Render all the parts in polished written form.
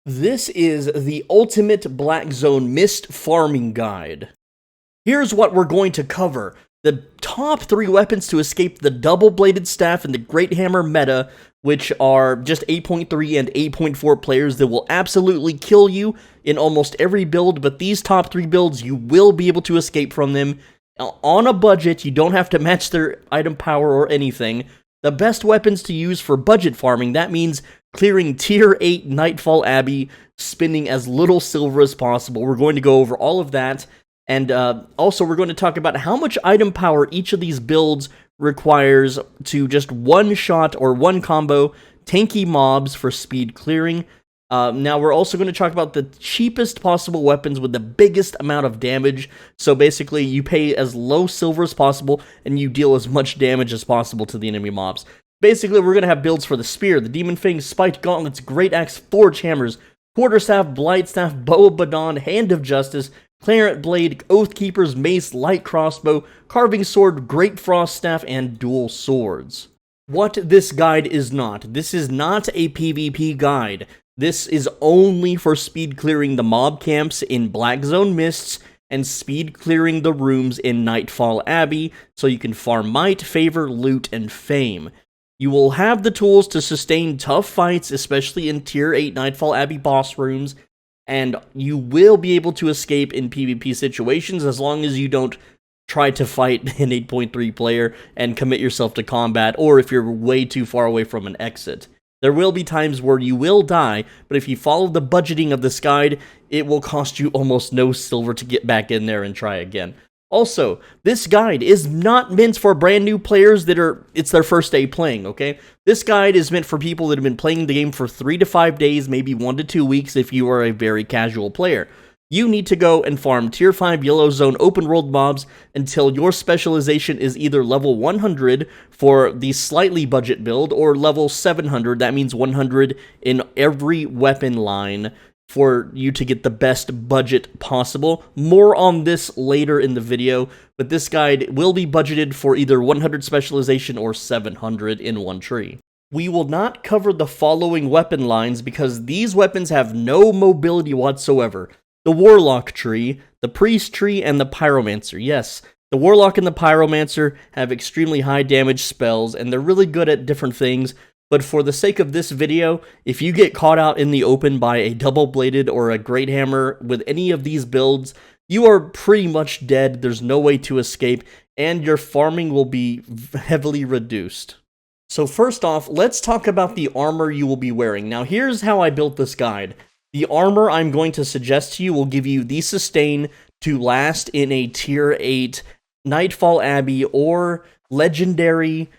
This is the ultimate Black Zone Mist farming guide. Here's what we're going to cover. The top 3 weapons to escape the double-bladed staff and the Great Hammer meta, which are just 8.3 and 8.4 players that will absolutely kill you in almost every build, but these top 3 builds, you will be able to escape from them on a budget. You don't have to match their item power or anything. The best weapons to use for budget farming, that means clearing tier 8 Nightfall Abbey, spending as little silver as possible. We're going to go over all of that, and also we're going to talk about how much item power each of these builds requires to just one-shot or one combo tanky mobs for speed clearing. Now we're also going to talk about the cheapest possible weapons with the biggest amount of damage. So basically you pay as low silver as possible and you deal as much damage as possible to the enemy mobs. Basically we're going to have builds for the Spear, the Demon Fang, Spiked Gauntlets, Great Axe, Forge Hammers, Quarterstaff, Blightstaff, Bow of Badon, Hand of Justice, Claret Blade, Oath Keepers, Mace, Light Crossbow, Carving Sword, Great Frost Staff, and Dual Swords. What this guide is not. This is not a PvP guide. This is only for speed clearing the mob camps in Black Zone Mists and speed clearing the rooms in Nightfall Abbey so you can farm might, favor, loot, and fame. You will have the tools to sustain tough fights, especially in tier 8 Nightfall Abbey boss rooms, and you will be able to escape in PvP situations as long as you don't try to fight an 8.3 player and commit yourself to combat, or if you're way too far away from an exit. There will be times where you will die, but if you follow the budgeting of this guide, it will cost you almost no silver to get back in there and try again. Also, this guide is not meant for brand new players it's their first day playing, okay? This guide is meant for people that have been playing the game for 3 to 5 days, maybe 1 to 2 weeks if you are a very casual player. You need to go and farm tier 5 Yellow Zone open world mobs until your specialization is either level 100 for the slightly budget build or level 700, that means 100 in every weapon line for you to get the best budget possible. More on this later in the video, but this guide will be budgeted for either 100 specialization or 700 in one tree. We will not cover the following weapon lines because these weapons have no mobility whatsoever. The Warlock tree, the Priest tree, and the Pyromancer. Yes, the Warlock and the Pyromancer have extremely high damage spells, and they're really good at different things, but for the sake of this video, if you get caught out in the open by a double-bladed or a Great Hammer with any of these builds, you are pretty much dead, there's no way to escape, and your farming will be heavily reduced. So first off, let's talk about the armor you will be wearing. Now here's how I built this guide. The armor I'm going to suggest to you will give you the sustain to last in a tier 8 Nightfall Abbey or Legendary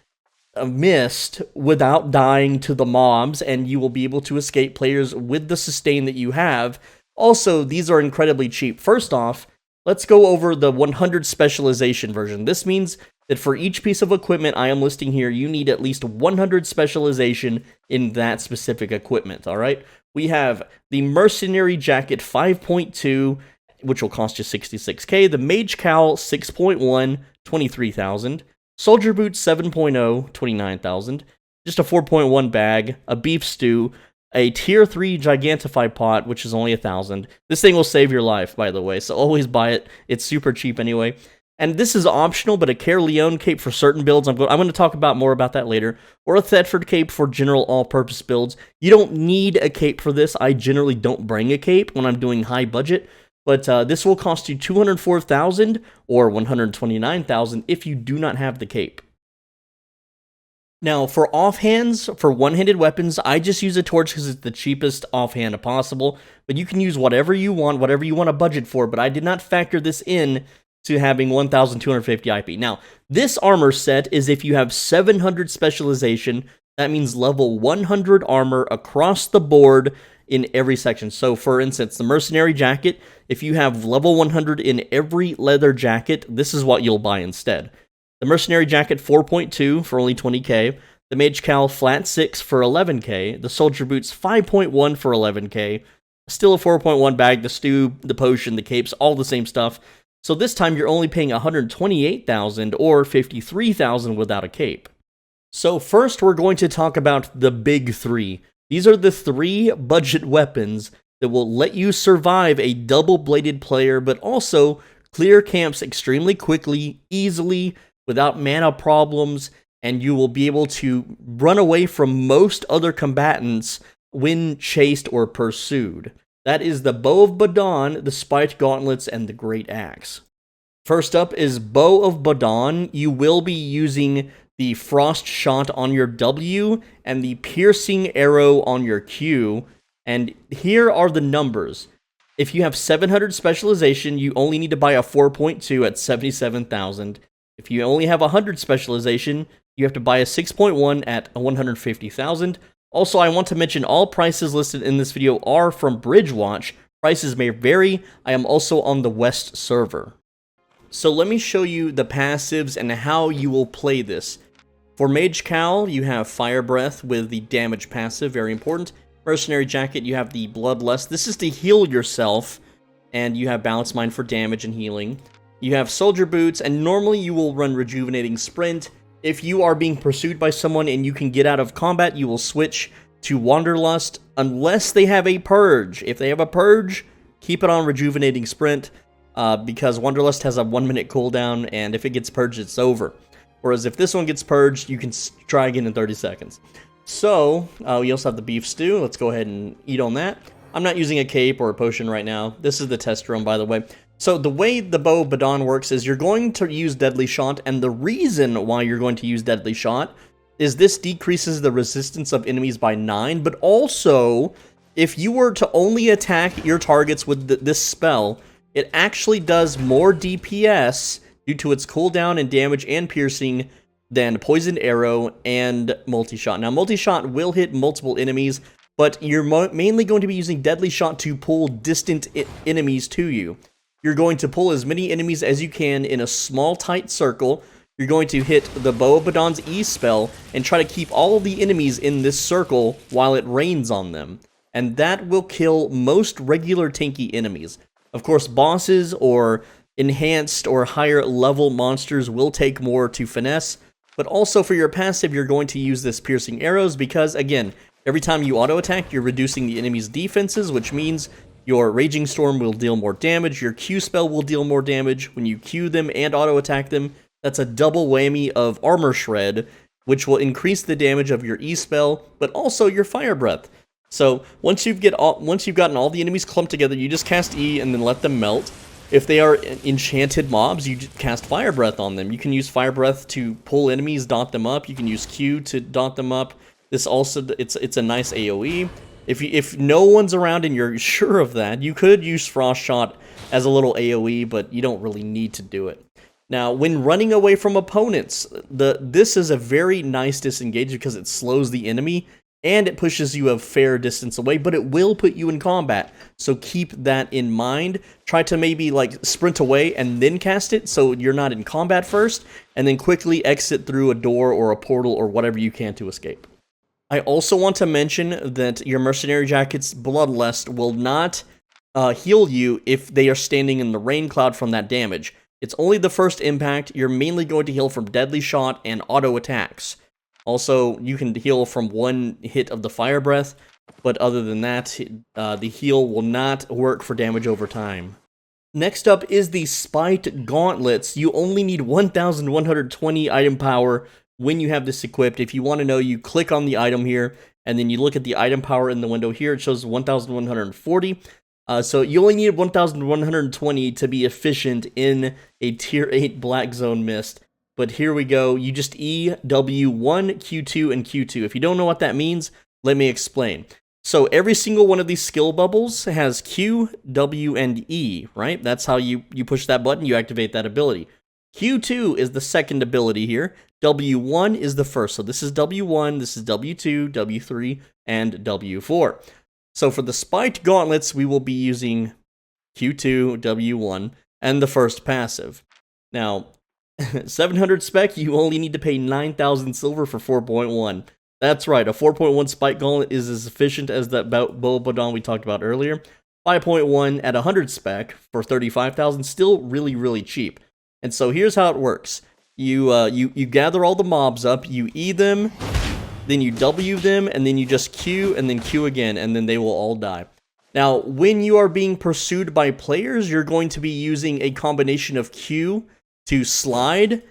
Mist without dying to the mobs, and you will be able to escape players with the sustain that you have. Also, these are incredibly cheap. First off, let's go over the 100 specialization version. This means that for each piece of equipment I am listing here, you need at least 100 specialization in that specific equipment, alright? We have the Mercenary Jacket 5.2, which will cost you 66k. The Mage Cowl 6.1, 23,000. Soldier Boots 7.0, 29,000. Just a 4.1 bag, a beef stew, a tier 3 Gigantify pot, which is only 1,000. This thing will save your life, by the way, so always buy it. It's super cheap anyway. And this is optional, but a Care Leone cape for certain builds, I'm going to talk more about that later, or a Thetford cape for general all-purpose builds. You don't need a cape for this. I generally don't bring a cape when I'm doing high budget, but this will cost you 204,000 or 129,000 if you do not have the cape. Now, for offhands, for one-handed weapons, I just use a torch because it's the cheapest offhand possible, but you can use whatever you want to budget for, but I did not factor this in to having 1,250 IP. Now, this armor set is if you have 700 specialization, that means level 100 armor across the board in every section. So, for instance, the Mercenary Jacket, if you have level 100 in every leather jacket, this is what you'll buy instead. The Mercenary Jacket 4.2 for only 20k, the Mage Cowl flat 6 for 11k, the Soldier Boots 5.1 for 11k, still a 4.1 bag, the stew, the potion, the capes, all the same stuff. So this time you're only paying 128,000 or 53,000 without a cape. So first we're going to talk about the big 3. These are the 3 budget weapons that will let you survive a double-bladed player, but also clear camps extremely quickly, easily, without mana problems, and you will be able to run away from most other combatants when chased or pursued. That is the Bow of Badon, the Spiked Gauntlets, and the Great Axe. First up is Bow of Badon. You will be using the Frost Shot on your W and the Piercing Arrow on your Q. And here are the numbers. If you have 700 specialization, you only need to buy a 4.2 at 77,000. If you only have 100 specialization, you have to buy a 6.1 at 150,000. Also, I want to mention all prices listed in this video are from Bridgewatch. Prices may vary. I am also on the West server. So let me show you the passives and how you will play this. For Mage Cowl, you have Fire Breath with the damage passive, very important. Mercenary Jacket, you have the Bloodlust. This is to heal yourself, and you have Balance Mind for damage and healing. You have Soldier Boots, and normally you will run Rejuvenating Sprint. If you are being pursued by someone and you can get out of combat, you will switch to Wanderlust, unless they have a Purge. If they have a Purge, keep it on Rejuvenating Sprint, because Wanderlust has a 1-minute cooldown, and if it gets purged, it's over. Whereas if this one gets purged, you can try again in 30 seconds. So, we also have the Beef Stew. Let's go ahead and eat on that. I'm not using a cape or a potion right now. This is the test room, by the way. So the way the Bow of Badon works is you're going to use Deadly Shot, and the reason why you're going to use Deadly Shot is this decreases the resistance of enemies by 9, but also, if you were to only attack your targets with this spell, it actually does more DPS due to its cooldown and damage and piercing than Poisoned Arrow and Multi-Shot. Now, Multi-Shot will hit multiple enemies, but you're mainly going to be using Deadly Shot to pull distant enemies to you. You're going to pull as many enemies as you can in a small, tight circle. You're going to hit the Bow of Badon's E spell and try to keep all of the enemies in this circle while it rains on them. And that will kill most regular tanky enemies. Of course, bosses or enhanced or higher level monsters will take more to finesse. But also for your passive, you're going to use this Piercing Arrows because, again, every time you auto-attack, you're reducing the enemy's defenses, which means your Raging Storm will deal more damage, your Q spell will deal more damage. When you Q them and auto-attack them, that's a double whammy of Armor Shred, which will increase the damage of your E spell, but also your Fire Breath. So once you've gotten all the enemies clumped together, you just cast E and then let them melt. If they are enchanted mobs, you cast Fire Breath on them. You can use Fire Breath to pull enemies, dot them up. You can use Q to dot them up. This also, it's a nice AoE. If no one's around and you're sure of that, you could use Frost Shot as a little AoE, but you don't really need to do it. Now, when running away from opponents, this is a very nice disengage because it slows the enemy and it pushes you a fair distance away, but it will put you in combat. So keep that in mind. Try to maybe like sprint away and then cast it so you're not in combat first, and then quickly exit through a door or a portal or whatever you can to escape. I also want to mention that your Mercenary Jacket's Bloodlust will not heal you if they are standing in the rain cloud from that damage. It's only the first impact. You're mainly going to heal from Deadly Shot and auto attacks. Also, you can heal from one hit of the Fire Breath, but other than that, the heal will not work for damage over time. Next up is the Spiked Gauntlets. You only need 1,120 item power when you have this equipped. If you want to know, you click on the item here, and then you look at the item power in the window here. It shows 1,140. So you only need 1,120 to be efficient in a Tier 8 Black Zone Mist. But here we go. You just E, W1, Q2, and Q2. If you don't know what that means, let me explain. So every single one of these skill bubbles has Q, W, and E, right? That's how you push that button, you activate that ability. Q2 is the second ability here. W1 is the first. So this is W1, this is W2, W3, and W4. So for the Spiked Gauntlets, we will be using Q2, W1, and the first passive. Now, 700 spec, you only need to pay 9,000 silver for 4.1. That's right, a 4.1 Spike Gauntlet is as efficient as that Bow of Badon we talked about earlier. 5.1 at 100 spec for 35,000, still really, really cheap. And so here's how it works. You gather all the mobs up, you E them, then you W them, and then you just Q, and then Q again, and then they will all die. Now, when you are being pursued by players, you're going to be using a combination of Q to slide,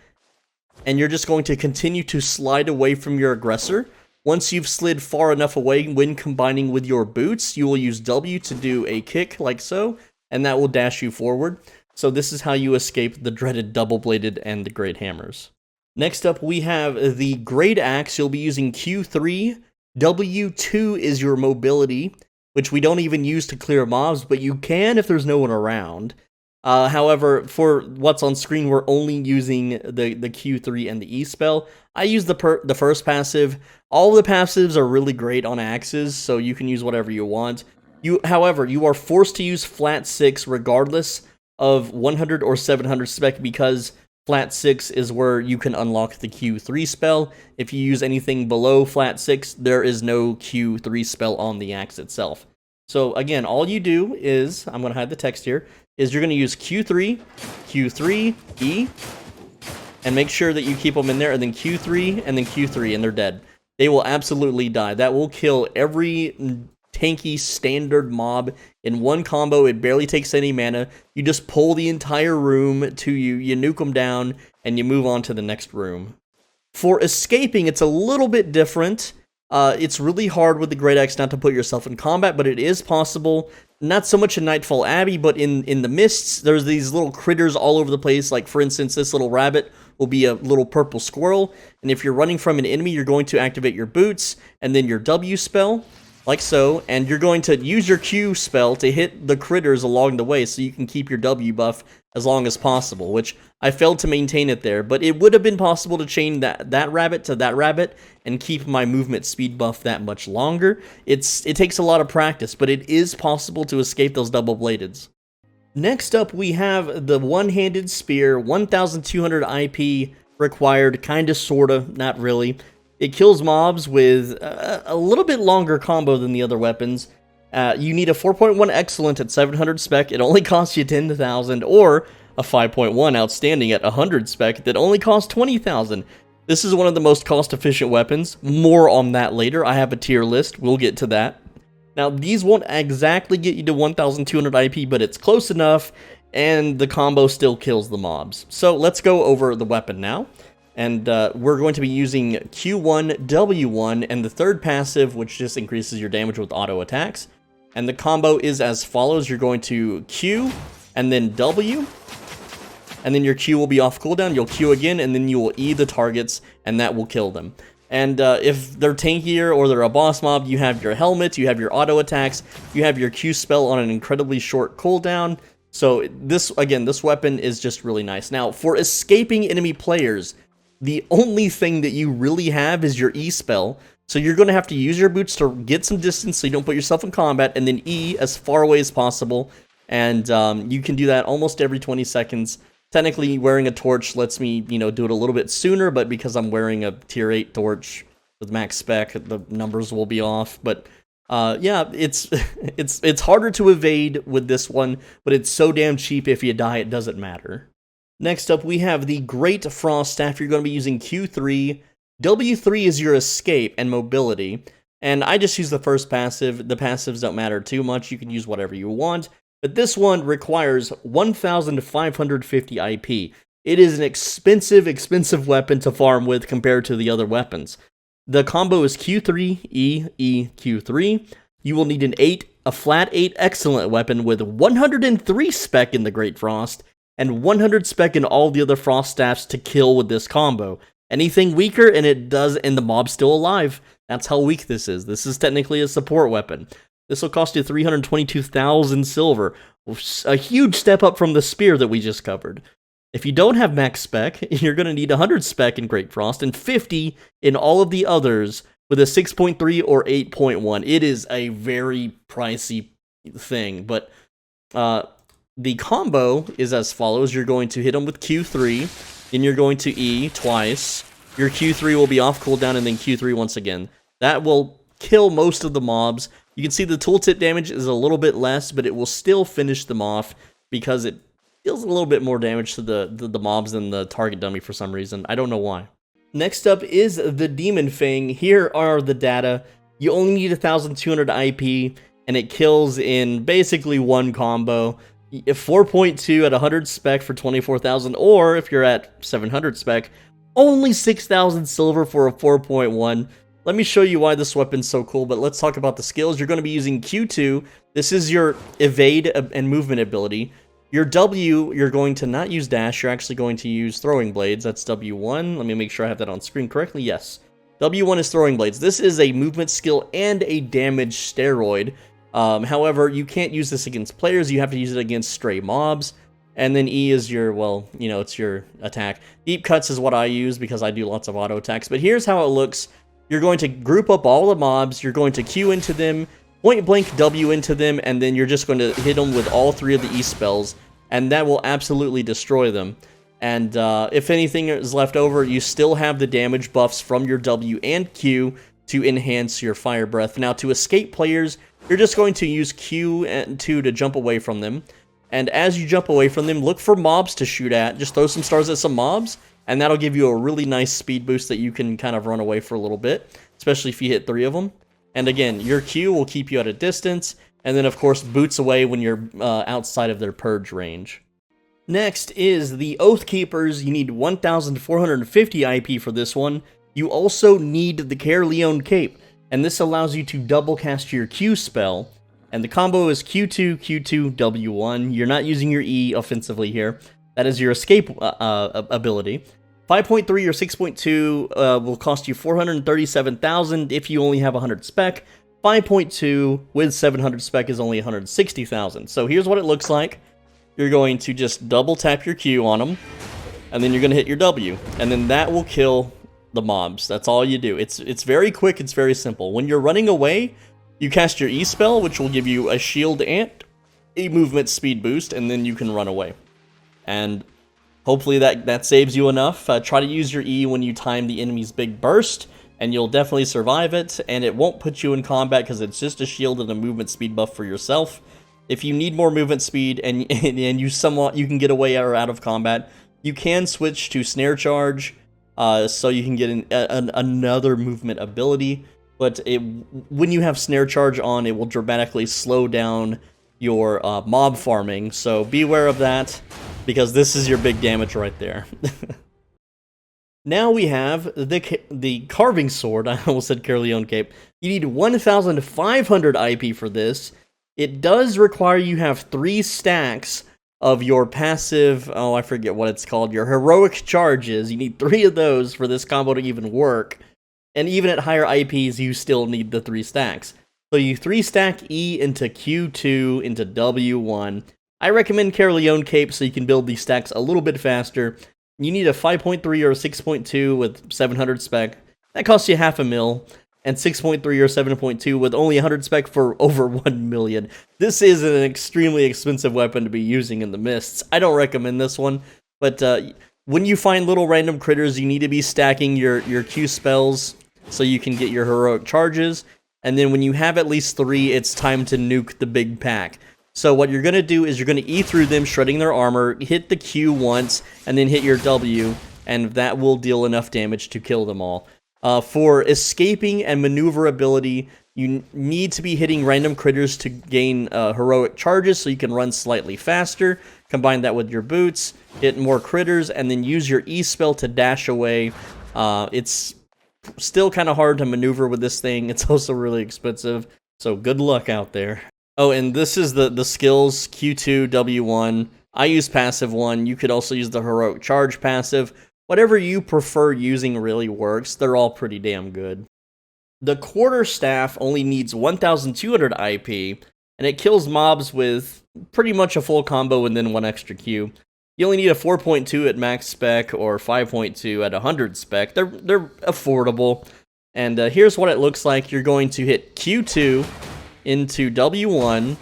and you're just going to continue to slide away from your aggressor. Once you've slid far enough away when combining with your boots, you will use W to do a kick like so, and that will dash you forward. So this is how you escape the dreaded double-bladed and the great hammers. Next up, we have the great axe. You'll be using Q3. W2 is your mobility, which we don't even use to clear mobs, but you can if there's no one around. However, for what's on screen, we're only using the Q3 and the E spell. I use the first passive. All the passives are really great on axes, so you can use whatever you want. However, you are forced to use flat 6 regardless of 100 or 700 spec, because flat 6 is where you can unlock the Q3 spell. If you use anything below flat 6, there is no Q3 spell on the axe itself. So again, all you do is, I'm going to hide the text here, is you're going to use Q3, Q3, E, and make sure that you keep them in there, and then Q3, and then Q3, and they're dead. They will absolutely die. That will kill every tanky standard mob in one combo. It barely takes any mana. You just pull the entire room to you, you nuke them down, and you move on to the next room. For escaping, it's a little bit different. It's really hard with the Great Axe not to put yourself in combat, but it is possible. Not so much in Nightfall Abbey, but in the mists, there's these little critters all over the place. Like, for instance, this little rabbit will be a little purple squirrel, and if you're running from an enemy, you're going to activate your boots, and then your W spell, like so, and you're going to use your Q spell to hit the critters along the way so you can keep your W buff as long as possible, which I failed to maintain it there, but it would have been possible to chain that rabbit to that rabbit and keep my movement speed buff that much longer. It takes a lot of practice, but it is possible to escape those double-bladeds. Next up, we have the one-handed spear, 1200 IP required, kinda, sorta, not really. It kills mobs with a little bit longer combo than the other weapons. You need a 4.1 excellent at 700 spec, it only costs you 10,000, or a 5.1 outstanding at 100 spec that only costs 20,000. This is one of the most cost-efficient weapons. More on that later. I have a tier list. We'll get to that. Now, these won't exactly get you to 1,200 IP, but it's close enough, and the combo still kills the mobs. So let's go over the weapon now. And we're going to be using Q1, W1, and the third passive, which just increases your damage with auto attacks. And the combo is as follows. You're going to Q, and then W, and then your Q will be off cooldown. You'll Q again, and then you will E the targets, and that will kill them. And if they're tankier or they're a boss mob, you have your helmet, you have your auto attacks, you have your Q spell on an incredibly short cooldown. So this weapon is just really nice. Now, for escaping enemy players, the only thing that you really have is your E spell. So you're going to have to use your boots to get some distance so you don't put yourself in combat, and then E as far away as possible. And you can do that almost every 20 seconds. Technically, wearing a torch lets me, do it a little bit sooner, but because I'm wearing a tier 8 torch with max spec, the numbers will be off. But yeah, it's harder to evade with this one, but it's so damn cheap. If you die, it doesn't matter. Next up, we have the Great Frost Staff. You're going to be using Q3. W3 is your escape and mobility, and I just use the first passive. The passives don't matter too much. You can use whatever you want. But this one requires 1,550 IP. It is an expensive weapon to farm with compared to the other weapons. The combo is Q3, E, E, Q3. You will need a flat 8 excellent weapon with 103 spec in the Great Frost, and 100 spec in all the other Frost Staffs to kill with this combo. Anything weaker, and the mob's still alive. That's how weak this is. This is technically a support weapon. This will cost you 322,000 silver, a huge step up from the spear that we just covered. If you don't have max spec, you're going to need 100 spec in Great Frost and 50 in all of the others with a 6.3 or 8.1. It is a very pricey thing, but the combo is as follows. You're going to hit them with Q3, then you're going to E twice. Your Q3 will be off cooldown, and then Q3 once again. That will kill most of the mobs. You can see the tooltip damage is a little bit less, but it will still finish them off because it deals a little bit more damage to the mobs than the target dummy for some reason. I don't know why. Next up is the Demon Fang. Here are the data. You only need 1,200 IP, and it kills in basically one combo. 4.2 at 100 spec for 24,000, or if you're at 700 spec, only 6,000 silver for a 4.1. Let me show you why this weapon's so cool, but let's talk about the skills. You're going to be using Q2. This is your evade and movement ability. Your W, you're going to not use dash, you're actually going to use throwing blades. That's W1. Let me make sure I have that on screen correctly. Yes. W1 is throwing blades. This is a movement skill and a damage steroid. However, you can't use this against players. You have to use it against stray mobs. And then E is your, well, you know, it's your attack. Deep cuts is what I use because I do lots of auto attacks. But here's how it looks. You're going to group up all the mobs. You're going to Q into them, point blank W into them, and then you're just going to hit them with all three of the E spells. And that will absolutely destroy them. And if anything is left over, you still have the damage buffs from your W and Q to enhance your fire breath. Now, to escape players, you're just going to use Q and 2 to jump away from them. And as you jump away from them, look for mobs to shoot at. Just throw some stars at some mobs, and that'll give you a really nice speed boost that you can kind of run away for a little bit, especially if you hit 3 of them. And again, your Q will keep you at a distance, and then of course boots away when you're outside of their purge range. Next is the Oath Keepers. You need 1,450 IP for this one. You also need the Caerleon Cape, and this allows you to double cast your Q spell. And the combo is Q2, Q2, W1. You're not using your E offensively here. That is your escape ability. 5.3 or 6.2 will cost you 437,000 if you only have 100 spec. 5.2 with 700 spec is only 160,000. So here's what it looks like. You're going to just double tap your Q on them, and then you're going to hit your W, and then that will kill the mobs. That's all you do. It's very quick. It's very simple. When you're running away, you cast your E spell, which will give you a shield and a movement speed boost, and then you can run away. And hopefully that saves you enough. Try to use your E when you time the enemy's big burst, and you'll definitely survive it, and it won't put you in combat because it's just a shield and a movement speed buff for yourself. If you need more movement speed and you can get away or out of combat, you can switch to Snare Charge, so you can get another movement ability. But when you have Snare Charge on, it will dramatically slow down your mob farming. So beware of that, because this is your big damage right there. Now we have the Carving Sword. I almost said Caerleon Cape. You need 1,500 IP for this. It does require you have 3 stacks of your passive, oh, I forget what it's called, your heroic charges. You need 3 of those for this combo to even work. And even at higher IPs, you still need the 3 stacks. So you 3-stack E into Q2 into W1. I recommend Caerleon Cape so you can build these stacks a little bit faster. You need a 5.3 or a 6.2 with 700 spec. That costs you half a mil. And 6.3 or 7.2 with only 100 spec for over 1 million. This is an extremely expensive weapon to be using in the mists. I don't recommend this one, but when you find little random critters, you need to be stacking your Q spells so you can get your heroic charges. And then when you have at least 3, it's time to nuke the big pack. So what you're going to do is you're going to E through them, shredding their armor, hit the Q once, and then hit your W, and that will deal enough damage to kill them all. For escaping and maneuverability, you need to be hitting random critters to gain heroic charges so you can run slightly faster. Combine that with your boots, hit more critters, and then use your E spell to dash away. It's still kind of hard to maneuver with this thing. It's also really expensive, so good luck out there. Oh, and this is the skills, Q2, W1. I use passive 1. You could also use the heroic charge passive. Whatever you prefer using really works. They're all pretty damn good. The Quarterstaff only needs 1,200 IP, and it kills mobs with pretty much a full combo and then 1 extra Q. You only need a 4.2 at max spec or 5.2 at 100 spec. They're affordable. And here's what it looks like. You're going to hit Q2 into W1,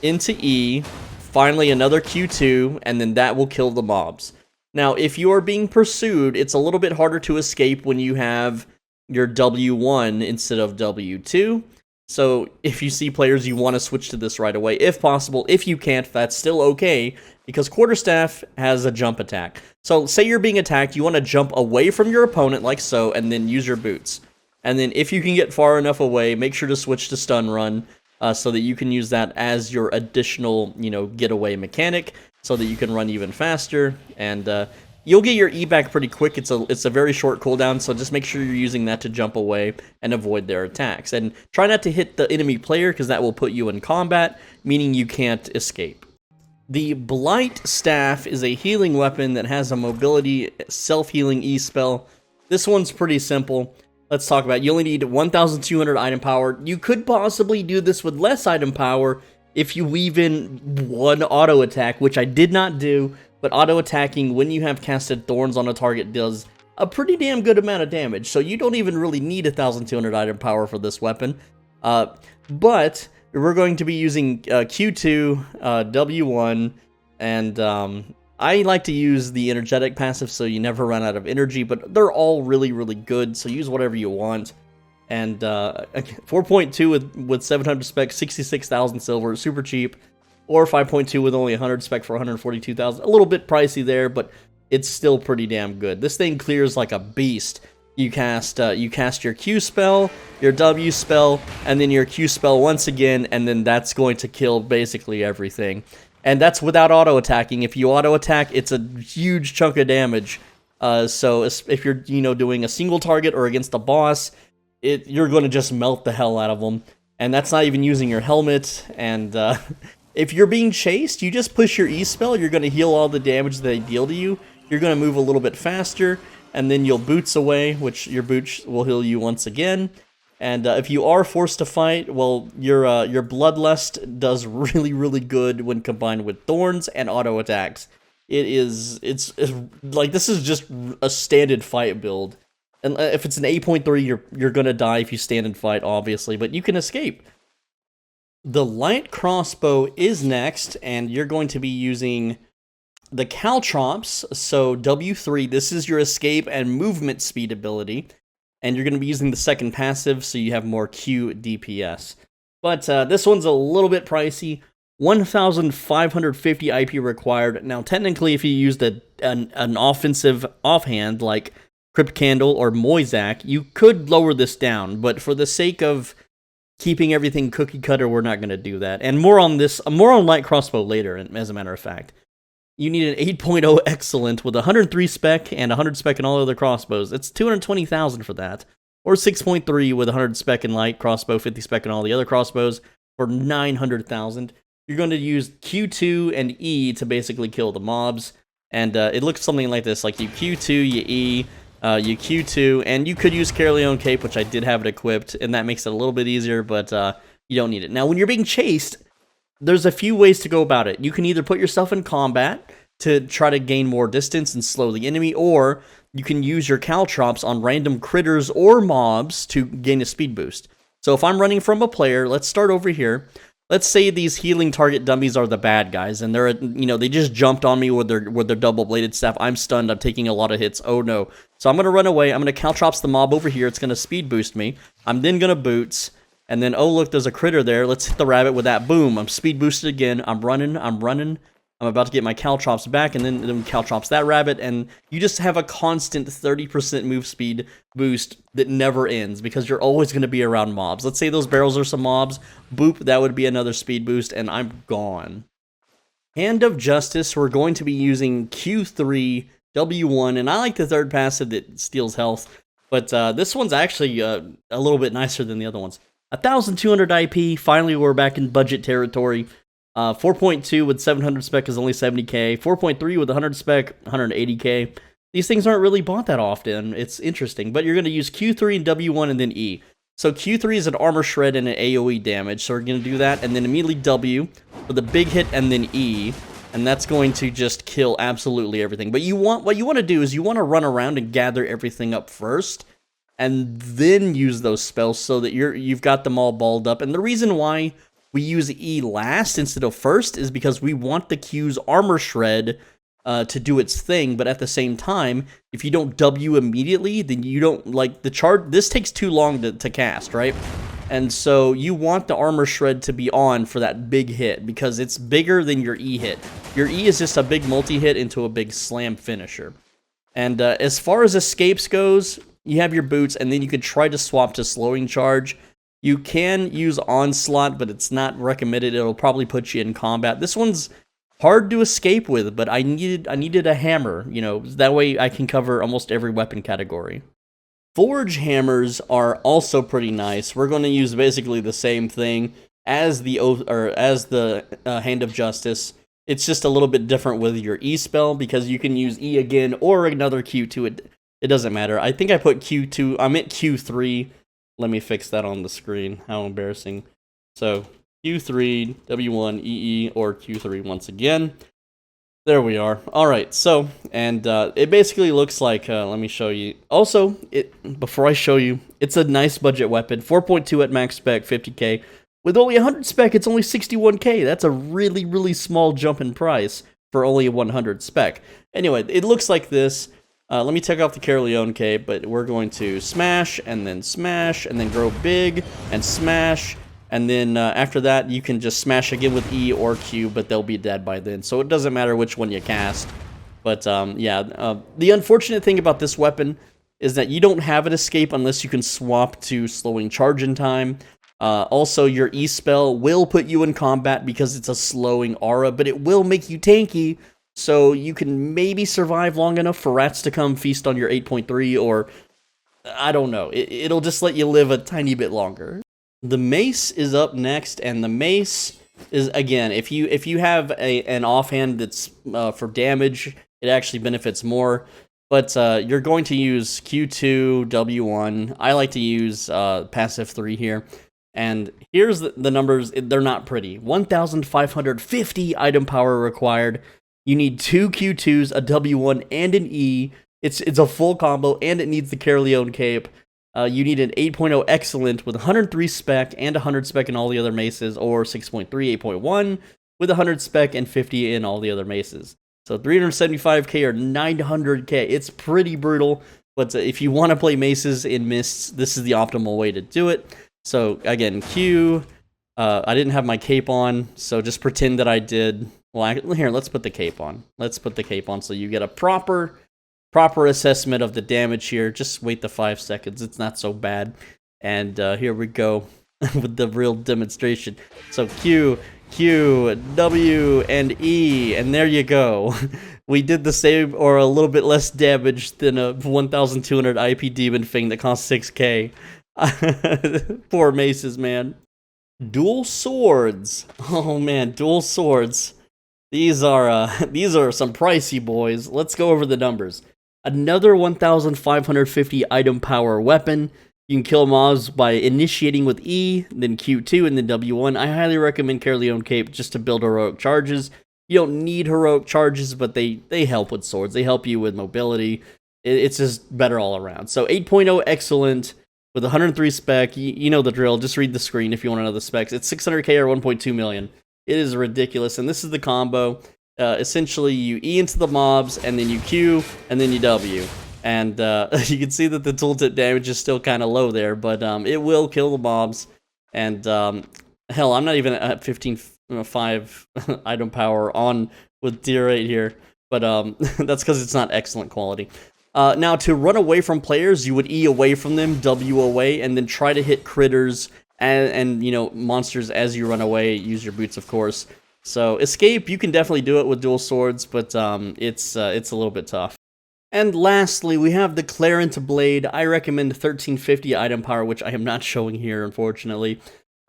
into E, finally another Q2, and then that will kill the mobs. Now, if you are being pursued, it's a little bit harder to escape when you have your W1 instead of W2. So if you see players, you want to switch to this right away, if possible. If you can't, that's still okay, because Quarterstaff has a jump attack. So say you're being attacked, you want to jump away from your opponent like so, and then use your boots. And then if you can get far enough away, make sure to switch to stun run, so that you can use that as your additional, getaway mechanic, so that you can run even faster. And you'll get your E back pretty quick. It's a very short cooldown, so just make sure you're using that to jump away and avoid their attacks. And try not to hit the enemy player, because that will put you in combat, meaning you can't escape. The Blight Staff is a healing weapon that has a mobility self-healing E spell. This one's pretty simple. Let's talk about it. You only need 1,200 item power. You could possibly do this with less item power if you weave in one auto attack, which I did not do, but auto attacking when you have casted Thorns on a target does a pretty damn good amount of damage, so you don't even really need 1,200 item power for this weapon. But we're going to be using Q2, W1, and I like to use the energetic passive so you never run out of energy, but they're all really, really good, so use whatever you want. And 4.2 with 700 spec, 66,000 silver, super cheap. Or 5.2 with only 100 spec for 142,000. A little bit pricey there, but it's still pretty damn good. This thing clears like a beast. You cast your Q spell, your W spell, and then your Q spell once again, and then that's going to kill basically everything. And that's without auto-attacking. If you auto-attack, it's a huge chunk of damage. So if you're, doing a single target or against a boss, you're going to just melt the hell out of them. And that's not even using your helmet. And if you're being chased, you just push your E spell. You're going to heal all the damage they deal to you. You're going to move a little bit faster, and then you'll boots away, which your boots will heal you once again. And if you are forced to fight, well, your Bloodlust does really, really good when combined with Thorns and auto attacks. It's like, this is just a standard fight build. And if it's an 8.3, you're gonna die if you stand and fight, obviously, but you can escape. The light crossbow is next, and you're going to be using the Caltrops. So W3, this is your escape and movement speed ability. And you're going to be using the second passive, so you have more Q DPS. But this one's a little bit pricey. 1,550 IP required. Now, technically, if you used an offensive offhand, like Crypt Candle or Moisac, you could lower this down. But for the sake of keeping everything cookie cutter, we're not going to do that. And more on light crossbow later, as a matter of fact. You need an 8.0 excellent with 103 spec and 100 spec in all other crossbows. It's 220,000 for that. Or 6.3 with 100 spec in light crossbow, 50 spec in all the other crossbows for 900,000. You're going to use Q2 and E to basically kill the mobs. And it looks something like this. Like you Q2, you E, you Q2, and you could use Carleon Cape, which I did have it equipped, and that makes it a little bit easier, but you don't need it. Now, when you're being chased, there's a few ways to go about it. You can either put yourself in combat to try to gain more distance and slow the enemy, or you can use your Caltrops on random critters or mobs to gain a speed boost. So if I'm running from a player, let's start over here. Let's say these healing target dummies are the bad guys, and they're, they just jumped on me with their double-bladed staff. I'm stunned. I'm taking a lot of hits. Oh no. So I'm going to run away. I'm going to Caltrops the mob over here. It's going to speed boost me. I'm then going to boots. And then, oh, look, there's a critter there. Let's hit the rabbit with that. Boom. I'm speed boosted again. I'm running. I'm about to get my Caltrops back, and then Caltrops that rabbit. And you just have a constant 30% move speed boost that never ends, because you're always going to be around mobs. Let's say those barrels are some mobs. Boop, that would be another speed boost, and I'm gone. Hand of Justice, we're going to be using Q3, W1, and I like the third passive that steals health. But this one's actually a little bit nicer than the other ones. 1,200 IP, finally we're back in budget territory. 4.2 with 700 spec is only 70k. 4.3 with 100 spec, 180k. These things aren't really bought that often. It's interesting, but you're going to use Q3 and W1 and then E. So Q3 is an armor shred and an AoE damage, so we're going to do that, and then immediately W with a big hit and then E, and that's going to just kill absolutely everything. But what you want to do is you want to run around and gather everything up first, and then use those spells so that you've got them all balled up. And the reason why we use E last instead of first is because we want the Q's armor shred to do its thing, but at the same time, if you don't W immediately, then you don't, like, the charge, this takes too long to cast, right? And so you want the armor shred to be on for that big hit because it's bigger than your E hit. Your E is just a big multi-hit into a big slam finisher. And as far as escapes goes, you have your boots, and then you can try to swap to slowing charge. You can use onslaught, but it's not recommended. It'll probably put you in combat. This one's hard to escape with, but I needed a hammer, you know, that way I can cover almost every weapon category. Forge hammers are also pretty nice. We're going to use basically the same thing as the Hand of Justice. It's just a little bit different with your E spell because you can use E again or another Q2. It doesn't matter. I think I put Q2. I meant Q3. Let me fix that on the screen. How embarrassing. So Q3, W1, EE, or Q3 once again. There we are. All right, so, and it basically looks like, let me show you. Also, before I show you, it's a nice budget weapon. 4.2 at max spec, 50k. With only 100 spec, it's only 61k. That's a really, really small jump in price for only 100 spec. Anyway, it looks like this. Let me take off the Caerleon cape, but we're going to smash, and then grow big, and smash. And then after that, you can just smash again with E or Q, but they'll be dead by then. So it doesn't matter which one you cast. But the unfortunate thing about this weapon is that you don't have an escape unless you can swap to slowing charge in time. Also, your E spell will put you in combat because it's a slowing aura, but it will make you tanky. So you can maybe survive long enough for rats to come feast on your 8.3, or I don't know. It'll just let you live a tiny bit longer. The mace is up next, and the mace is, again, if you have an offhand that's for damage, it actually benefits more. But you're going to use Q2, W1. I like to use passive 3 here. And here's the numbers. They're not pretty. 1,550 item power required. You need 2 Q2s, a W1, and an E. It's a full combo, and it needs the Caerleon cape. You need an 8.0 excellent with 103 spec and 100 spec in all the other maces, or 6.3, 8.1 with 100 spec and 50 in all the other maces. So 375k or 900k. It's pretty brutal, but if you want to play maces in mists, this is the optimal way to do it. So again, Q. I didn't have my cape on, so just pretend that I did. Well, here, let's put the cape on. Let's put the cape on so you get a proper assessment of the damage here. Just wait the 5 seconds. It's not so bad. And here we go with the real demonstration. So Q, W, and E, and there you go. We did the same or a little bit less damage than a 1,200 IP demon thing that costs 6k. Poor maces, man. Dual swords. Oh man, dual swords. These are some pricey boys. Let's go over the numbers. Another 1,550 item power weapon. You can kill mobs by initiating with E, then Q2, and then W1. I highly recommend Caerleon cape just to build heroic charges. You don't need heroic charges, but they help with swords. They help you with mobility. It's just better all around. So 8.0 excellent with 103 spec. You know the drill. Just read the screen if you want to know the specs. It's 600k or 1.2 million. It is ridiculous, and this is the combo. Essentially, you E into the mobs, and then you Q, and then you W. And you can see that the tooltip damage is still kind of low there, but it will kill the mobs. And hell, I'm not even at 15.5 item power on with tier 8 here, but that's because it's not excellent quality. Now, to run away from players, you would E away from them, W away, and then try to hit critters and you know, monsters as you run away. Use your boots, of course. So escape, you can definitely do it with dual swords, but it's a little bit tough. And lastly, we have the Clarent Blade. I recommend 1350 item power, which I am not showing here, unfortunately.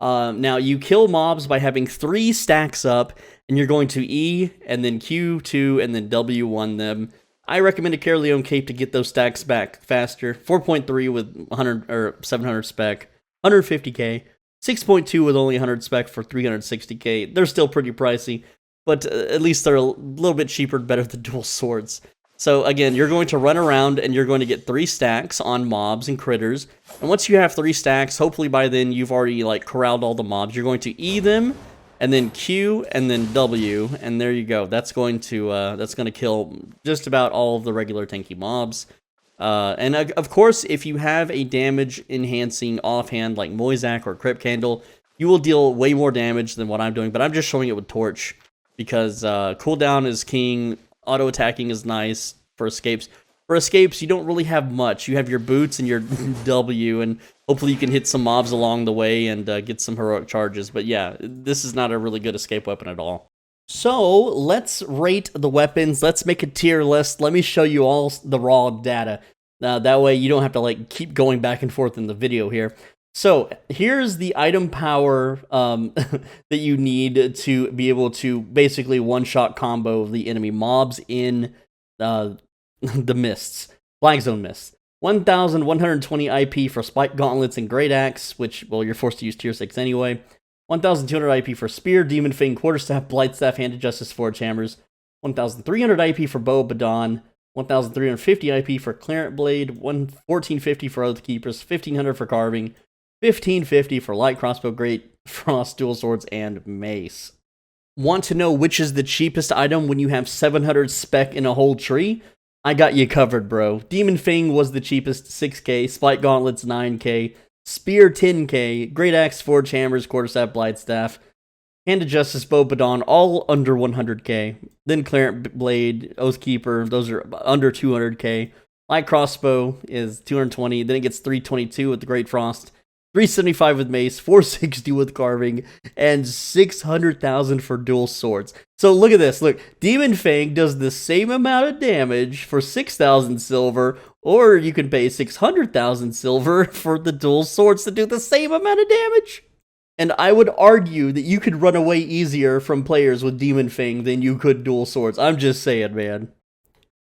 Now, you kill mobs by having 3 stacks up, and you're going to E, and then Q2, and then W1 them. I recommend a Caerleon cape to get those stacks back faster. 4.3 with 100 or 700 spec, 150k. 6.2 with only 100 spec for 360k. They're still pretty pricey, but at least they're a little bit cheaper and better than dual swords. So again, you're going to run around and you're going to get 3 stacks on mobs and critters. And once you have 3 stacks, hopefully by then you've already like corralled all the mobs. You're going to E them, and then Q, and then W, and there you go. That's going to kill just about all of the regular tanky mobs. And of course, if you have a damage enhancing offhand like Moisac or Crypt Candle, you will deal way more damage than what I'm doing. But I'm just showing it with Torch because cooldown is king, auto attacking is nice for escapes. For escapes, you don't really have much. You have your boots and your W, and hopefully you can hit some mobs along the way and get some heroic charges. But yeah, this is not a really good escape weapon at all. So let's rate the weapons. Let's make a tier list. Let me show you all the raw data. That way you don't have to like keep going back and forth in the video here. So here's the item power that you need to be able to basically one-shot combo the enemy mobs in the mists, Black Zone mists. 1,120 IP for Spike Gauntlets and Great Axe, which, well, you're forced to use tier 6 anyway. 1,200 IP for Spear, Demon Fang, Quarterstaff, Blightstaff, Handed Justice, Forge Hammers. 1,300 IP for Bow Badon. 1,350 IP for Clarent Blade. 1,450 for Oath Keepers. 1,500 for Carving. 1,550 for Light Crossbow, Great Frost, Dual Swords, and Mace. Want to know which is the cheapest item when you have 700 spec in a whole tree? I got you covered, bro. Demon Fang was the cheapest, 6k. Spike Gauntlets, 9k. Spear, 10k. Great Axe, Forge Hammers, Quarterstaff, Blightstaff. Hand of Justice, Bow Badon, all under 100k. Then Clarent Blade, Oathkeeper, those are under 200k. Light Crossbow is 220. Then it gets 322 with the Great Frost. 375 with Mace, 460 with Carving, and 600,000 for Dual Swords. So look at this. Look, Demon Fang does the same amount of damage for 6,000 silver, or you can pay 600,000 silver for the Dual Swords to do the same amount of damage. And I would argue that you could run away easier from players with Demon Fang than you could Dual Swords. I'm just saying, man.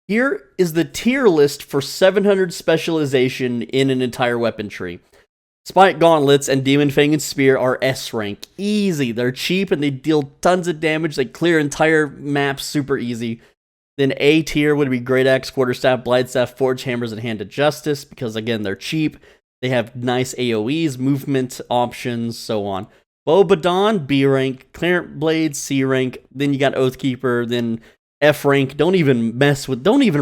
Here is the tier list for 700 specialization in an entire weapon tree. Spike Gauntlets and Demon Fang and Spear are S rank. Easy. They're cheap and they deal tons of damage. They clear entire maps super easy. Then A tier would be Great Axe, Quarterstaff, Blightstaff, Forge Hammers, and Hand of Justice because, again, they're cheap. They have nice AoEs, movement options, so on. Bow Badon, B rank. Clarent Blade, C rank. Then you got Oathkeeper, then F rank. Don't even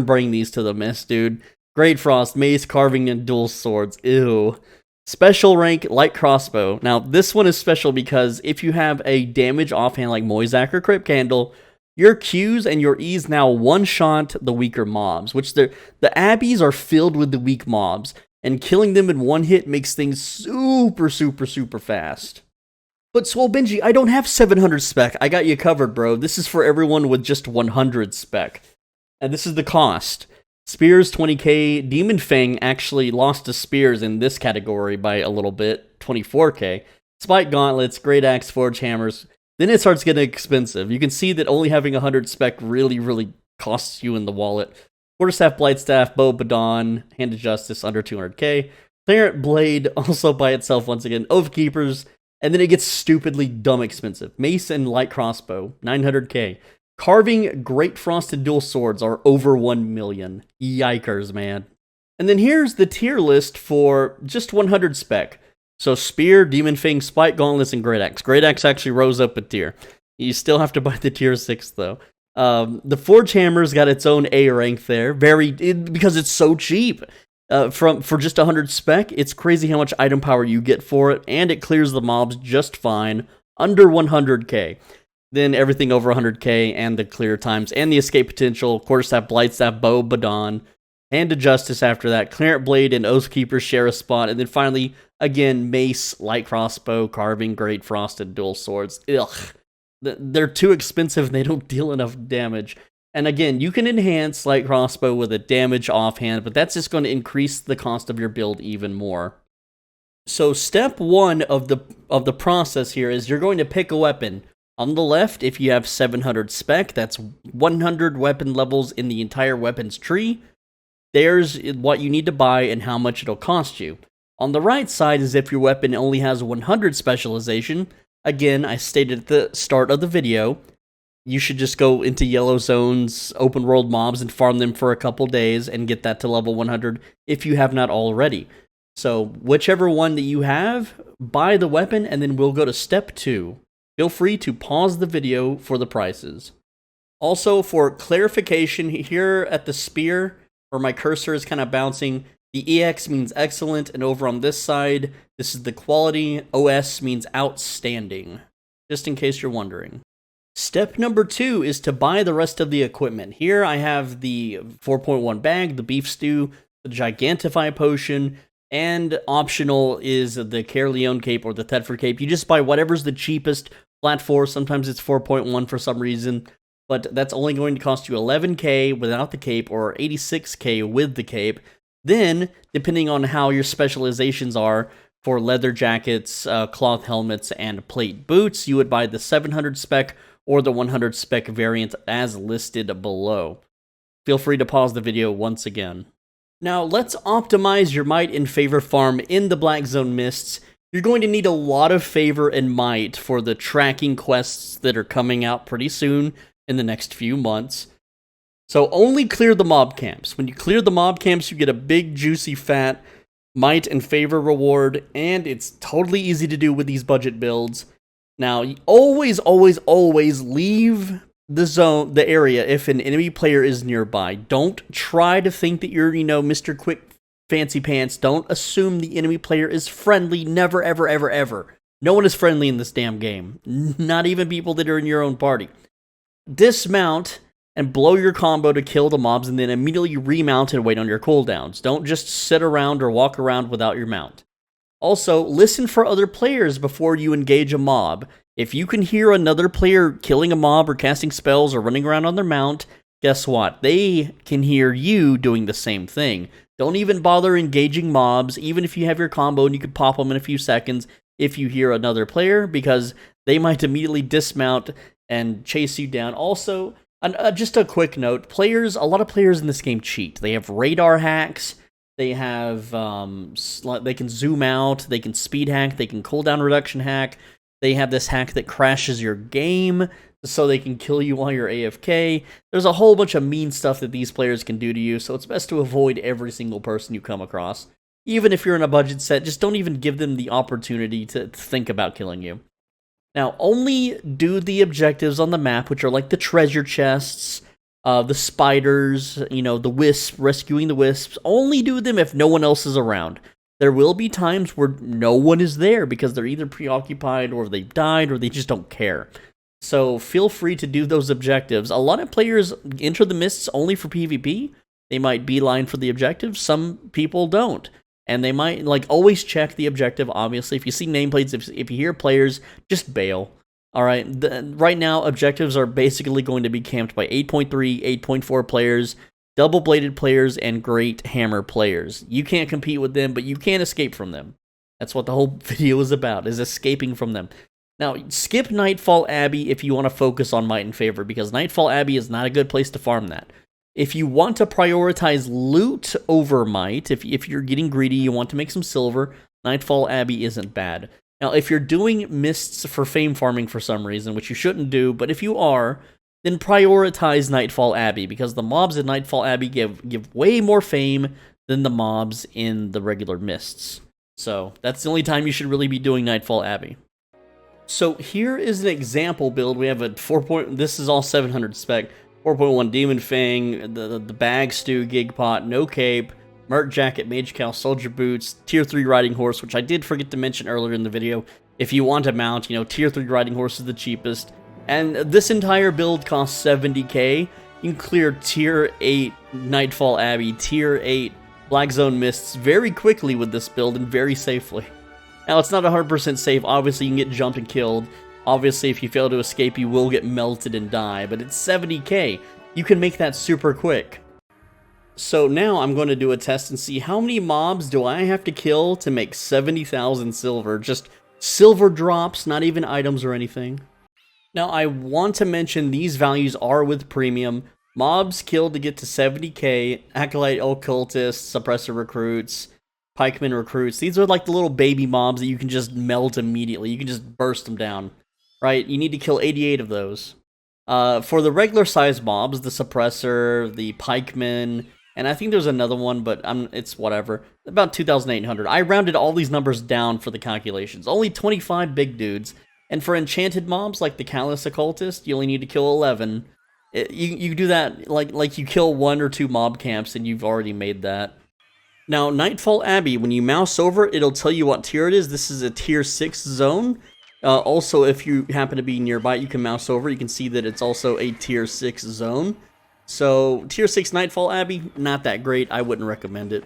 bring these to the mess, dude. Great Frost, Mace, Carving, and Dual Swords. Ew. Special rank, Light Crossbow. Now, this one is special because if you have a damage offhand like Moisac or Crypt Candle, your Qs and your Es now one-shot the weaker mobs, which the Abbeys are filled with the weak mobs, and killing them in one hit makes things super, super, super fast. But Swole Benji, I don't have 700 spec. I got you covered, bro. This is for everyone with just 100 spec. And this is the cost. Spears, 20k. Demon Fang actually lost to Spears in this category by a little bit, 24k. Spike Gauntlets, Great Axe, Forge Hammers. Then it starts getting expensive. You can see that only having 100 spec really, really costs you in the wallet. Quarterstaff, Blightstaff, Bow Badon, Hand of Justice, under 200k. Clarent Blade, also by itself once again. Oathkeepers, and then it gets stupidly dumb expensive. Mace and Light Crossbow, 900k. Carving, Great Frost, and Dual Swords are over 1 million. Yikers, man. And then here's the tier list for just 100 spec. So Spear, Demon Fang, Spike Gauntlets, and Great Axe. Great Axe actually rose up a tier. You still have to buy the tier 6 though. The Forge Hammer's got its own A rank there, because it's so cheap. For just 100 spec, it's crazy how much item power you get for it, and it clears the mobs just fine, under 100k. Then everything over 100k, and the clear times, and the escape potential, Quarterstaff, Blightstaff, Bow, Badon, Hand of Justice after that, Clarent Blade and Oathkeeper share a spot, and then finally, again, Mace, Light Crossbow, Carving, Great Frost, and Dual Swords. Ugh. They're too expensive and they don't deal enough damage. And again, you can enhance Light Crossbow with a damage offhand, but that's just going to increase the cost of your build even more. So step 1 of the process here is you're going to pick a weapon. On the left, if you have 700 spec, that's 100 weapon levels in the entire weapons tree. There's what you need to buy and how much it'll cost you. On the right side is if your weapon only has 100 specialization. Again, I stated at the start of the video, you should just go into yellow zones, open world mobs, and farm them for a couple days and get that to level 100 if you have not already. So whichever one that you have, buy the weapon, and then we'll go to step 2. Feel free to pause the video for the prices. Also, for clarification, here at the Spear, where my cursor is kind of bouncing. The EX means excellent, and over on this side, this is the quality. OS means outstanding, just in case you're wondering. Step number 2 is to buy the rest of the equipment. Here I have the 4.1 bag, the beef stew, the Gigantify potion, and optional is the Caerleon cape or the Thetford cape. You just buy whatever's the cheapest. Flat 4, sometimes it's 4.1 for some reason, but that's only going to cost you 11k without the cape or 86k with the cape. Then, depending on how your specializations are for leather jackets, cloth helmets, and plate boots, you would buy the 700 spec or the 100 spec variant as listed below. Feel free to pause the video once again. Now, let's optimize your might and favor farm in the Black Zone Mists. You're going to need a lot of favor and might for the tracking quests that are coming out pretty soon in the next few months. So only clear the mob camps. When you clear the mob camps, you get a big, juicy, fat might and favor reward, and it's totally easy to do with these budget builds. Now, always, always, always leave the area if an enemy player is nearby. Don't try to think that you're, Mr. Quick Fancy Pants. Don't assume the enemy player is friendly. Never, ever, ever, ever. No one is friendly in this damn game. Not even people that are in your own party. Dismount and blow your combo to kill the mobs, and then immediately remount and wait on your cooldowns. Don't just sit around or walk around without your mount. Also, listen for other players before you engage a mob. If you can hear another player killing a mob or casting spells or running around on their mount, guess what? They can hear you doing the same thing. Don't even bother engaging mobs, even if you have your combo and you can pop them in a few seconds if you hear another player, because they might immediately dismount and chase you down. Also, just a quick note, a lot of players in this game cheat. They have radar hacks, they have, they can zoom out, they can speed hack, they can cooldown reduction hack, they have this hack that crashes your game so they can kill you while you're AFK. There's a whole bunch of mean stuff that these players can do to you, so it's best to avoid every single person you come across. Even if you're in a budget set, just don't even give them the opportunity to think about killing you. Now, only do the objectives on the map, which are like the treasure chests, the spiders, the wisp, rescuing the wisps. Only do them if no one else is around. There will be times where no one is there because they're either preoccupied or they've died or they just don't care. So feel free to do those objectives. A lot of players enter the mists only for PvP. They might beeline for the objectives. Some people don't. And they might, always check the objective, obviously. If you see nameplates, if you hear players, just bail. Alright, right now, objectives are basically going to be camped by 8.3, 8.4 players, double-bladed players, and great hammer players. You can't compete with them, but you can't escape from them. That's what the whole video is about, is escaping from them. Now, skip Nightfall Abbey if you want to focus on might and favor, because Nightfall Abbey is not a good place to farm that. If you want to prioritize loot over might, if you're getting greedy, you want to make some silver, Nightfall Abbey isn't bad. Now, if you're doing mists for fame farming for some reason, which you shouldn't do, but if you are, then prioritize Nightfall Abbey, because the mobs in Nightfall Abbey give way more fame than the mobs in the regular mists. So, that's the only time you should really be doing Nightfall Abbey. So, here is an example build. We have a this is all 700 spec. 4.1 Demon Fang, the Bag Stew, Gig Pot, No Cape, Merc Jacket, Mage Cowl, Soldier Boots, Tier 3 Riding Horse, which I did forget to mention earlier in the video. If you want a mount, Tier 3 Riding Horse is the cheapest. And this entire build costs 70k. You can clear Tier 8 Nightfall Abbey, Tier 8 Black Zone Mists very quickly with this build and very safely. Now, it's not 100% safe. Obviously, you can get jumped and killed. Obviously, if you fail to escape, you will get melted and die, but it's 70k. You can make that super quick. So now I'm going to do a test and see how many mobs do I have to kill to make 70,000 silver. Just silver drops, not even items or anything. Now, I want to mention these values are with premium. Mobs killed to get to 70k, Acolyte Occultists, Suppressor Recruits, Pikemen Recruits. These are like the little baby mobs that you can just melt immediately. You can just burst them down. Right, you need to kill 88 of those. For the regular size mobs, the Suppressor, the Pikemen, and I think there's another one, but it's whatever. About 2,800. I rounded all these numbers down for the calculations. Only 25 big dudes. And for enchanted mobs like the Callous Occultist, you only need to kill 11. You do that like you kill 1 or 2 mob camps and you've already made that. Now, Nightfall Abbey, when you mouse over it, it'll tell you what tier it is. This is a tier 6 zone. Also, if you happen to be nearby, you can mouse over. You can see that it's also a tier 6 zone. So, tier 6 Nightfall Abbey, not that great. I wouldn't recommend it.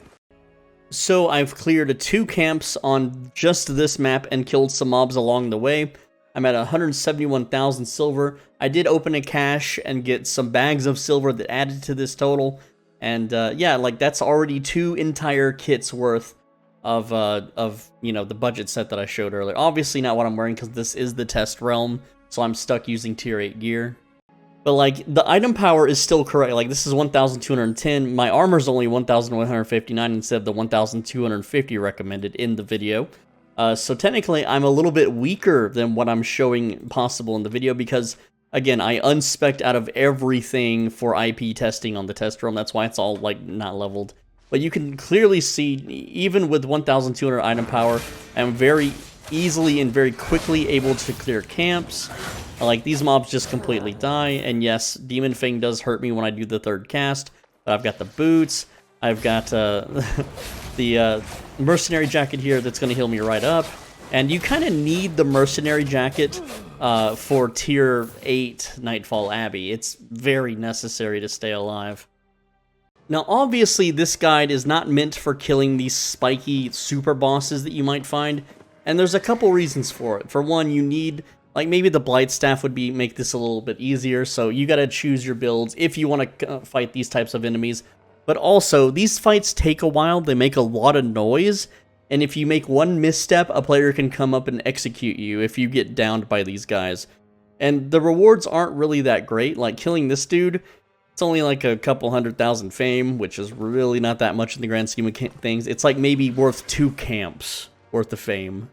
So, I've cleared 2 camps on just this map and killed some mobs along the way. I'm at 171,000 silver. I did open a cache and get some bags of silver that added to this total. And yeah, like that's already 2 entire kits worth of you know, the budget set that I showed earlier. Obviously not what I'm wearing because this is the test realm, so I'm stuck using tier 8 gear. But like the item power is still correct. Like this is 1,210. My armor's only 1,159 instead of the 1,250 recommended in the video. So technically I'm a little bit weaker than what I'm showing possible in the video because again, I unspec'd out of everything for IP testing on the test realm. That's why it's all, like, not leveled. But you can clearly see, even with 1,200 item power, I'm very easily and very quickly able to clear camps. Like, these mobs just completely die. And yes, Demon Fang does hurt me when I do the 3rd cast. But I've got the boots. I've got the mercenary jacket here that's going to heal me right up. And you kind of need the mercenary jacket for tier 8 Nightfall Abbey. It's very necessary to stay alive. Now obviously this guide is not meant for killing these spiky super bosses that you might find, and there's a couple reasons for it. For one, you need, like maybe the Blight Staff would make this a little bit easier, so you gotta choose your builds if you want to fight these types of enemies. But also, these fights take a while, they make a lot of noise, and if you make one misstep, a player can come up and execute you if you get downed by these guys. And the rewards aren't really that great. Like killing this dude, it's only like a couple 100,000 fame, which is really not that much in the grand scheme of things. It's like maybe worth 2 camps worth of fame.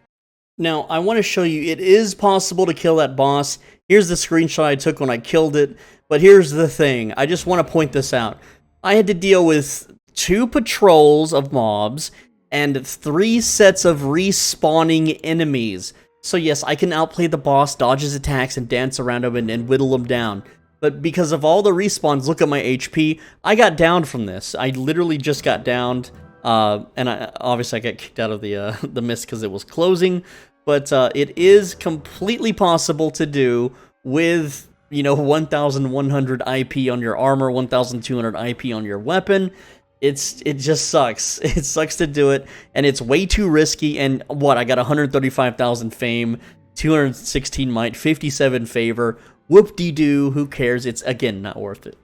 Now, I want to show you, it is possible to kill that boss. Here's the screenshot I took when I killed it. But here's the thing, I just want to point this out. I had to deal with 2 patrols of mobs, and 3 sets of respawning enemies. So yes, I can outplay the boss, dodge his attacks, and dance around him and whittle him down. But because of all the respawns, look at my HP, I got downed from this. I literally just got downed, and obviously I got kicked out of the mist because it was closing. But it is completely possible to do with, you know, 1,100 IP on your armor, 1,200 IP on your weapon. It just sucks. It sucks to do it, and it's way too risky, and what, I got 135,000 fame, 216 might, 57 favor, whoop-de-doo, who cares, it's, again, not worth it.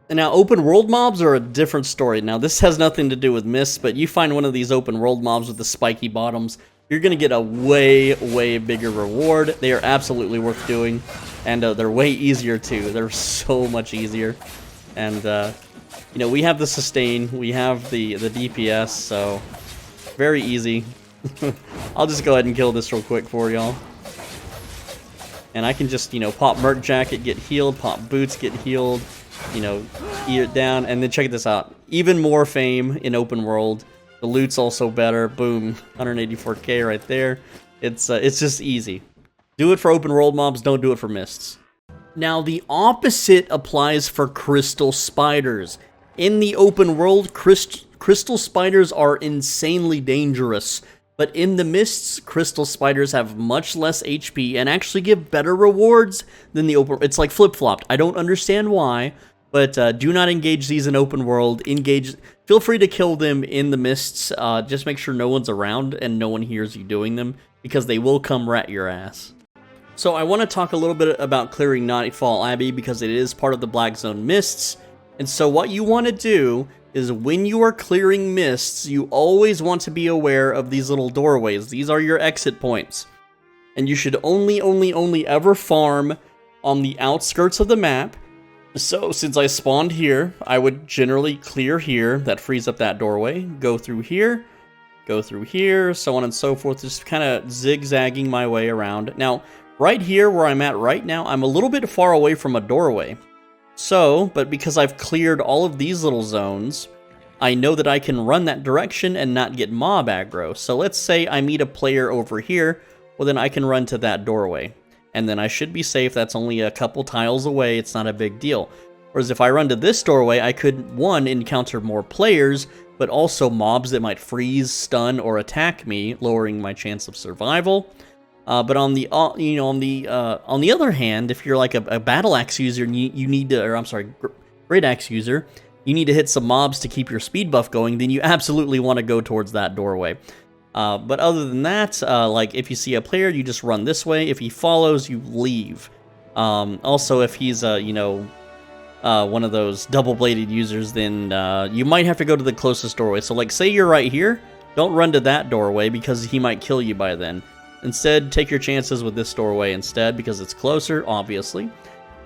And now, open world mobs are a different story. Now, this has nothing to do with mists, but you find one of these open world mobs with the spiky bottoms, you're gonna get a way, way bigger reward. They are absolutely worth doing, and they're way easier, too. They're so much easier, and, you know, we have the sustain, we have the DPS, so very easy. I'll just go ahead and kill this real quick for y'all. And I can just, you know, pop Merc Jacket, get healed, pop Boots, get healed, you know, eat it down, and then check this out. Even more fame in open world. The loot's also better. Boom, 184k right there. It's just easy. Do it for open world mobs, don't do it for mists. Now, the opposite applies for crystal spiders. In the open world, crystal spiders are insanely dangerous, but in the mists, crystal spiders have much less HP and actually give better rewards than the open. It's like flip-flopped. I don't understand why, but do not engage these in open world. Feel free to kill them in the mists. Just make sure no one's around and no one hears you doing them, because they will come rat your ass. So I want to talk a little bit about clearing Nightfall Abbey because it is part of the Black Zone mists. And so what you want to do is when you are clearing mists, you always want to be aware of these little doorways. These are your exit points. And you should only ever farm on the outskirts of the map. So since I spawned here, I would generally clear here. That frees up that doorway. Go through here, so on and so forth. Just kind of zigzagging my way around. Now, right here where I'm at right now, I'm a little bit far away from a doorway. So, but because I've cleared all of these little zones, I know that I can run that direction and not get mob aggro. So let's say I meet a player over here, well then I can run to that doorway. and then I should be safe. That's only a couple tiles away. It's not a big deal. Whereas if I run to this doorway, I could, one, encounter more players, but also mobs that might freeze, stun, or attack me, lowering my chance of survival. But on the on the other hand, if you're like a battle axe user, and you need to, or I'm sorry, great axe user, you need to hit some mobs to keep your speed buff going, then you absolutely want to go towards that doorway. But other than that, like if you see a player, you just run this way. If he follows, you leave. Also, if he's one of those double-bladed users, then you might have to go to the closest doorway. So like say you're right here, don't run to that doorway because he might kill you by then. Instead, take your chances with this doorway instead because it's closer, obviously.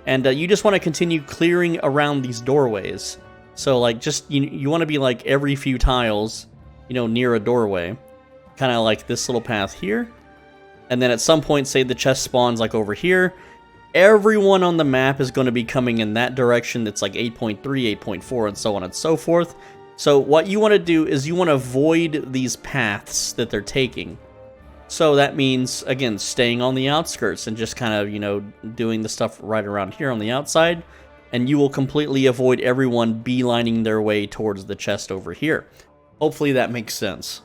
And you just want to continue clearing around these doorways. So like just, you want to be like every few tiles, near a doorway. Kind of like this little path here. And then at some point, say the chest spawns like over here. Everyone on the map is going to be coming in that direction. That's like 8.3, 8.4, and so on and so forth. So what you want to do is you want to avoid these paths that they're taking. So that means, again, staying on the outskirts and just kind of, doing the stuff right around here on the outside. And you will completely avoid everyone beelining their way towards the chest over here. Hopefully that makes sense.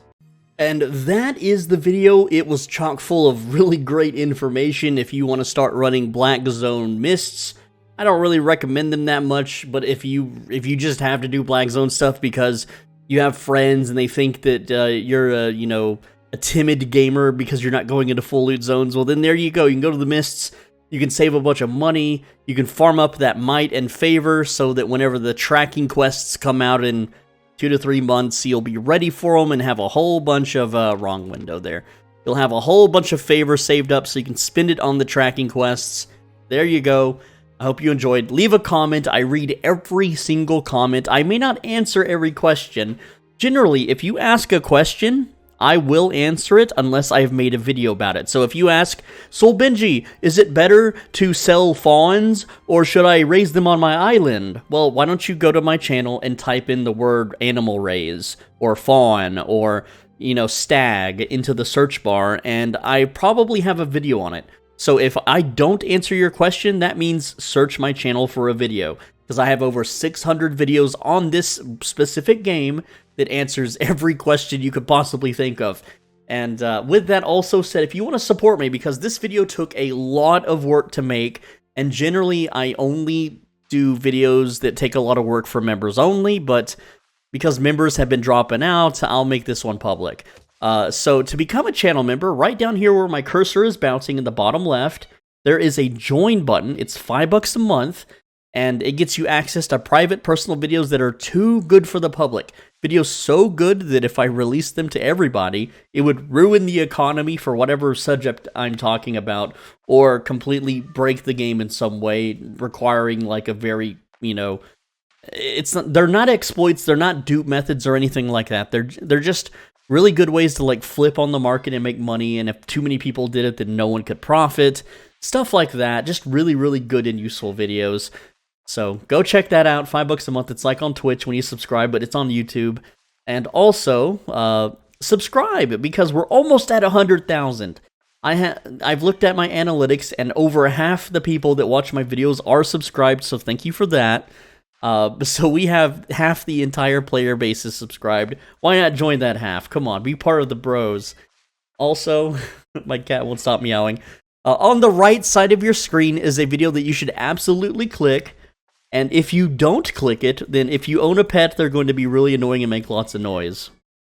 And that is the video. It was chock full of really great information if you want to start running Black Zone Mists. I don't really recommend them that much, but if you just have to do Black Zone stuff because you have friends and they think that you're a timid gamer because you're not going into full loot zones, well then there you go. You can go to the Mists, you can save a bunch of money, you can farm up that might and favor so that whenever the tracking quests come out in 2 to 3 months, you'll be ready for them and have a whole bunch of, wrong window there. You'll have a whole bunch of favor saved up so you can spend it on the tracking quests. There you go. I hope you enjoyed. Leave a comment. I read every single comment. I may not answer every question. Generally, if you ask a question, I will answer it unless I've made a video about it. So if you ask, Soul Benji, is it better to sell fawns or should I raise them on my island? Well, why don't you go to my channel and type in the word animal raise or fawn or, stag into the search bar and I probably have a video on it. So if I don't answer your question, that means search my channel for a video because I have over 600 videos on this specific game that answers every question you could possibly think of. And with that also said, if you want to support me, because this video took a lot of work to make, and generally I only do videos that take a lot of work for members only, but because members have been dropping out, I'll make this one public. So to become a channel member, right down here where my cursor is bouncing in the bottom left, there is a join button. It's $5 a month. And it gets you access to private personal videos that are too good for the public. Videos so good that if I release them to everybody, it would ruin the economy for whatever subject I'm talking about, or completely break the game in some way, requiring like a very, they're not exploits, they're not dupe methods or anything like that. They're just really good ways to like flip on the market and make money, and if too many people did it, then no one could profit. Stuff like that. Just really, really good and useful videos. So go check that out, $5 a month. It's like on Twitch when you subscribe, but it's on YouTube. And also, subscribe, because we're almost at 100,000. I've looked at my analytics, and over half the people that watch my videos are subscribed, so thank you for that. So we have half the entire player base is subscribed. Why not join that half? Come on, be part of the bros. Also, my cat won't stop meowing. On the right side of your screen is a video that you should absolutely click. And if you don't click it, then if you own a pet, they're going to be really annoying and make lots of noise.